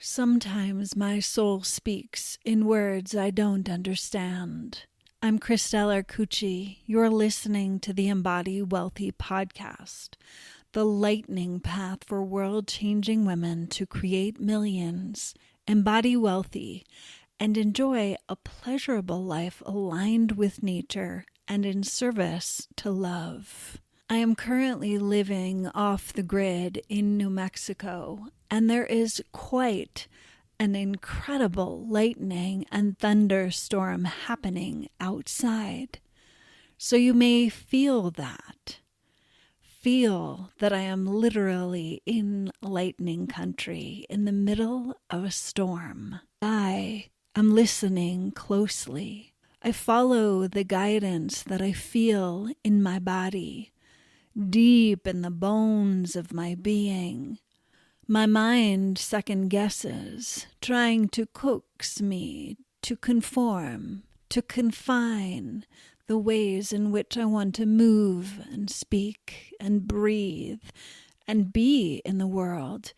Sometimes my soul speaks in words I don't understand. I'm Christelle Arcucci. You're listening to the Embody Wealthy podcast, the lightning path for world-changing women to create millions, embody wealthy, and enjoy a pleasurable life aligned with nature and in service to love. I am currently living off the grid in New Mexico, and there is quite an incredible lightning and thunderstorm happening outside. So you may feel that. Feel that I am literally in lightning country in the middle of a storm. I am listening closely. I follow the guidance that I feel in my body, deep in the bones of my being. My mind second guesses, trying to coax me to conform, to confine the ways in which I want to move and speak and breathe and be in the world,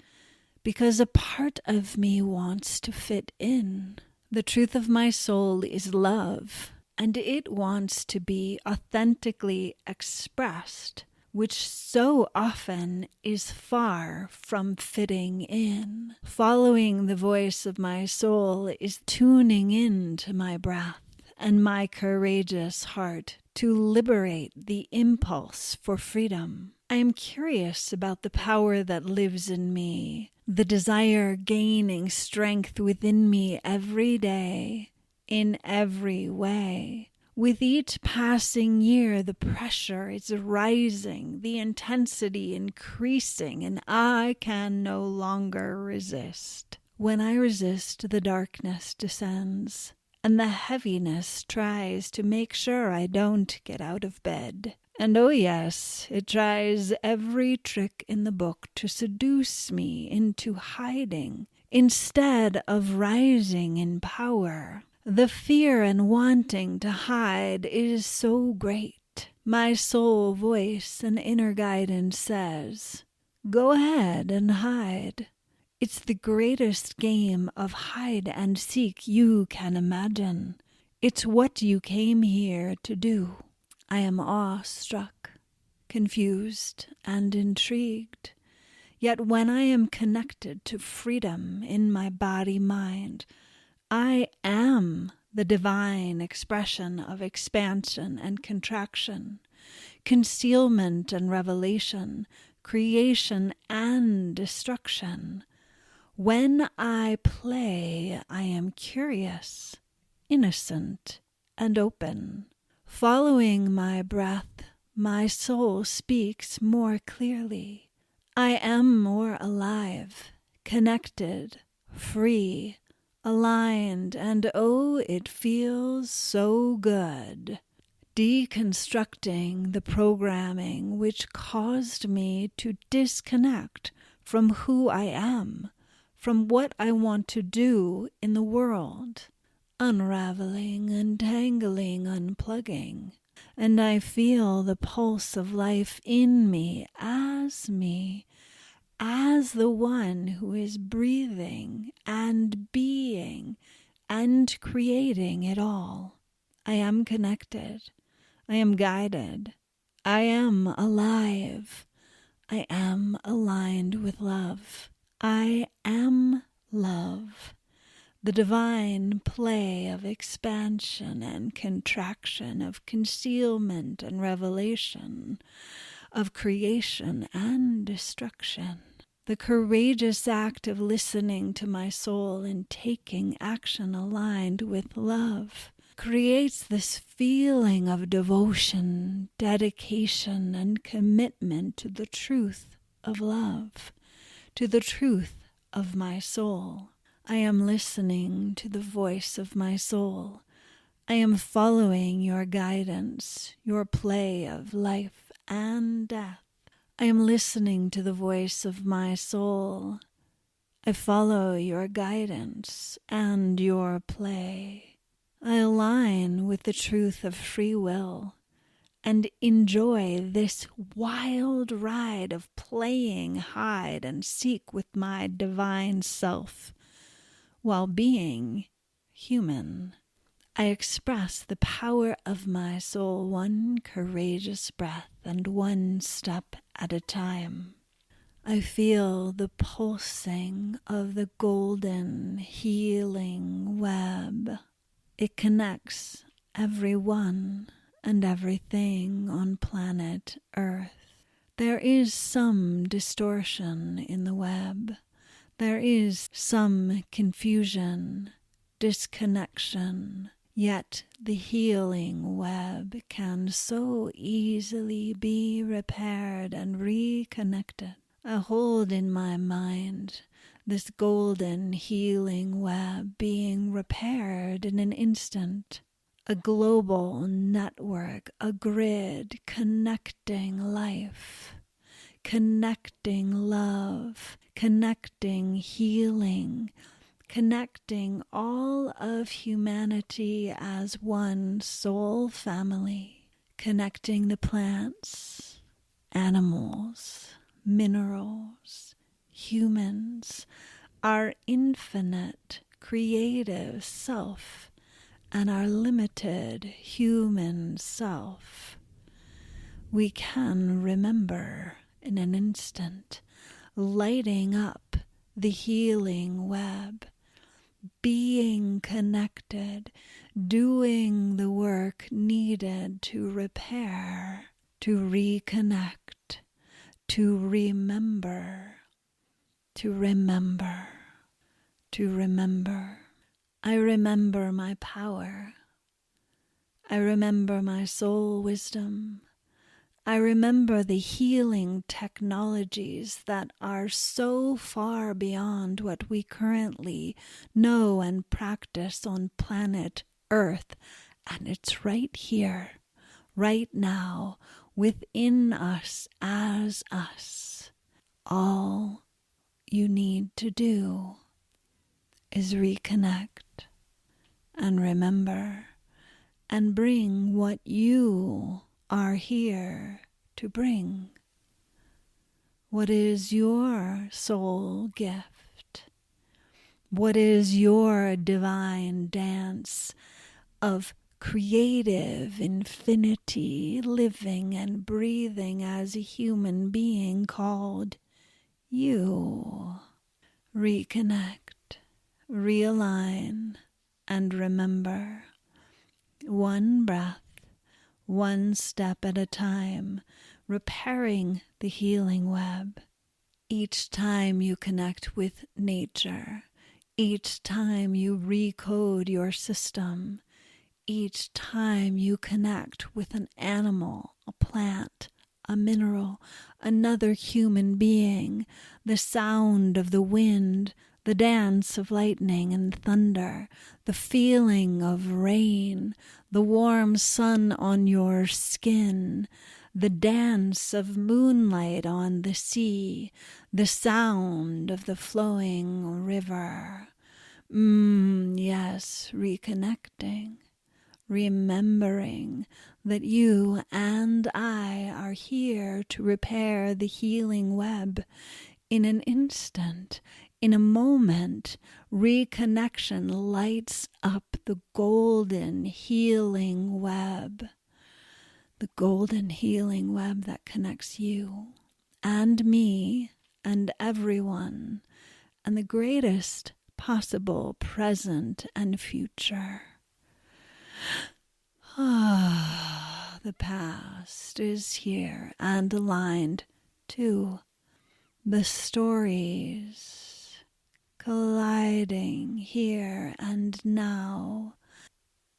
because a part of me wants to fit in. The truth of my soul is love, and it wants to be authentically expressed, which so often is far from fitting in. Following the voice of my soul is tuning in to my breath and my courageous heart to liberate the impulse for freedom. I am curious about the power that lives in me, the desire gaining strength within me every day, in every way. With each passing year, the pressure is rising, the intensity increasing, and I can no longer resist. When I resist, the darkness descends, and the heaviness tries to make sure I don't get out of bed. And oh yes, it tries every trick in the book to seduce me into hiding instead of rising in power. The fear and wanting to hide is so great. My soul voice and inner guidance says, go ahead and hide. It's the greatest game of hide and seek you can imagine. It's what you came here to do. I am awestruck, confused, and intrigued. Yet when I am connected to freedom in my body-mind, I am the divine expression of expansion and contraction, concealment and revelation, creation and destruction. When I play, I am curious, innocent, and open. Following my breath, my soul speaks more clearly. I am more alive, connected, free, aligned, and oh, it feels so good. Deconstructing the programming which caused me to disconnect from who I am, from what I want to do in the world. Unraveling, untangling, unplugging. And I feel the pulse of life in me, as the one who is breathing and being and creating it all. I am connected. I am guided. I am alive. I am aligned with love. I am love. The divine play of expansion and contraction, of concealment and revelation, of creation and destruction. The courageous act of listening to my soul and taking action aligned with love creates this feeling of devotion, dedication, and commitment to the truth of love, to the truth of my soul. I am listening to the voice of my soul. I am following your guidance, your play of life and death. I am listening to the voice of my soul. I follow your guidance and your play. I align with the truth of free will and enjoy this wild ride of playing hide and seek with my divine self, while being human. I express the power of my soul one courageous breath and one step at a time. I feel the pulsing of the golden healing web. It connects everyone and everything on planet Earth. There is some distortion in the web. There is some confusion, disconnection. Yet the healing web can so easily be repaired and reconnected. I hold in my mind this golden healing web being repaired in an instant. A global network, a grid connecting life, connecting love, connecting healing, connecting all of humanity as one soul family, connecting the plants, animals, minerals, humans, our infinite creative self, and our limited human self. We can remember in an instant, lighting up the healing web, being connected, doing the work needed to repair, to reconnect, to remember, to remember, to remember. I remember my power. I remember my soul wisdom. I remember the healing technologies that are so far beyond what we currently know and practice on planet Earth. And it's right here, right now, within us as us. All you need to do is reconnect and remember and bring what you are here to bring. What is your soul gift? What is your divine dance of creative infinity living and breathing as a human being called you? Reconnect, realign, and remember. One breath, one step at a time, repairing the healing web. Each time you connect with nature, each time you recode your system, each time you connect with an animal, a plant, a mineral, another human being, the sound of the wind, the dance of lightning and thunder, the feeling of rain, the warm sun on your skin, the dance of moonlight on the sea, the sound of the flowing river. Yes, reconnecting, remembering that you and I are here to repair the healing web in an instant. In a moment, reconnection lights up the golden healing web. The golden healing web that connects you and me and everyone and the greatest possible present and future. The past is here and aligned to the stories colliding here and now,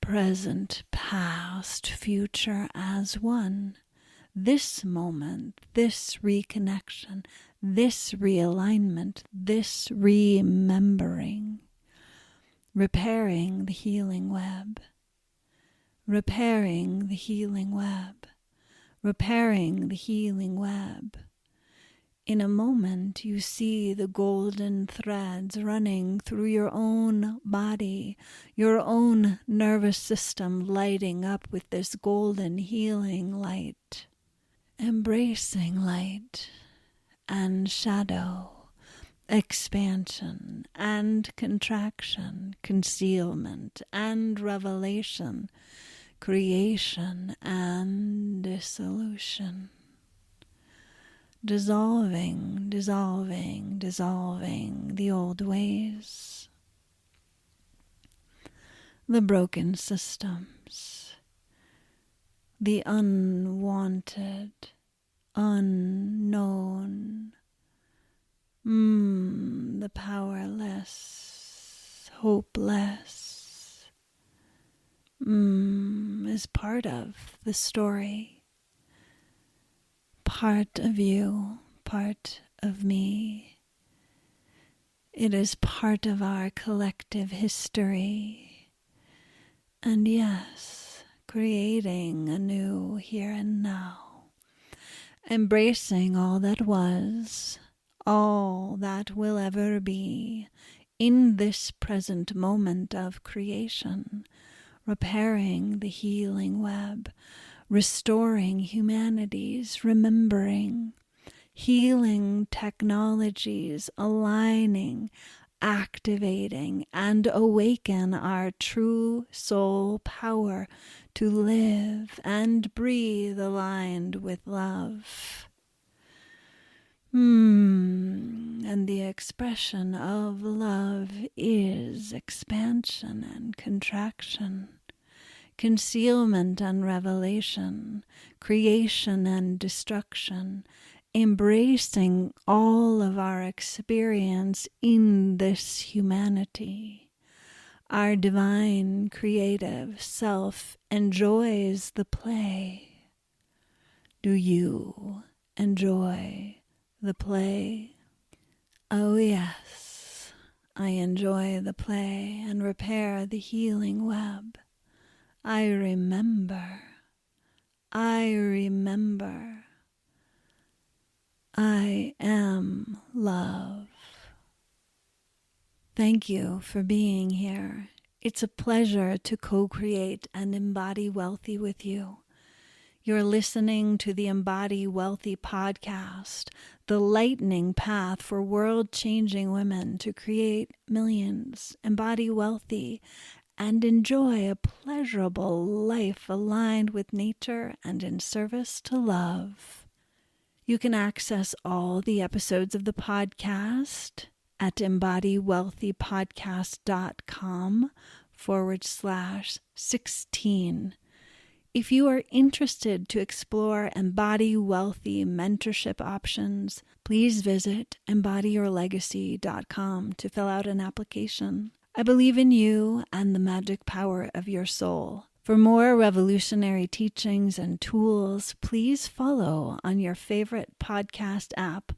present, past, future as one. This moment, this reconnection, this realignment, this remembering, repairing the healing web, repairing the healing web, repairing the healing web. In a moment, you see the golden threads running through your own body, your own nervous system lighting up with this golden healing light, embracing light and shadow, expansion and contraction, concealment and revelation, creation and dissolution. Dissolving, dissolving, dissolving the old ways, the broken systems, the unwanted, unknown, the powerless, hopeless, is part of the story. Part of you, part of me. It is part of our collective history. And yes, creating anew here and now. Embracing all that was, all that will ever be, in this present moment of creation, repairing the healing web, restoring humanity's remembering, healing technologies, aligning, activating, and awaken our true soul power to live and breathe aligned with love. And the expression of love is expansion and contraction, concealment and revelation, creation and destruction, embracing all of our experience in this humanity. Our divine creative self enjoys the play. Do you enjoy the play? Oh yes, I enjoy the play and repair the healing web. I remember. I am love. Thank you for being here. It's a pleasure to co-create and embody wealthy with you. You're listening to the Embody Wealthy podcast, the lightning path for world-changing women to create millions, embody wealthy, and enjoy a pleasurable life aligned with nature and in service to love. You can access all the episodes of the podcast at embodywellthypodcast.com/16. If you are interested to explore Embody Wealthy mentorship options, please visit embodyyourlegacy.com to fill out an application. I believe in you and the magic power of your soul. For more revolutionary teachings and tools, please follow on your favorite podcast app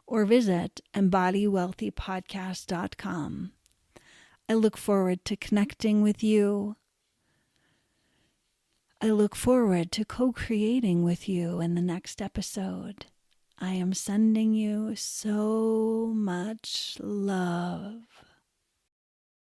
or visit embodywealthypodcast.com. I look forward to connecting with you. I look forward to co-creating with you in the next episode. I am sending you so much love.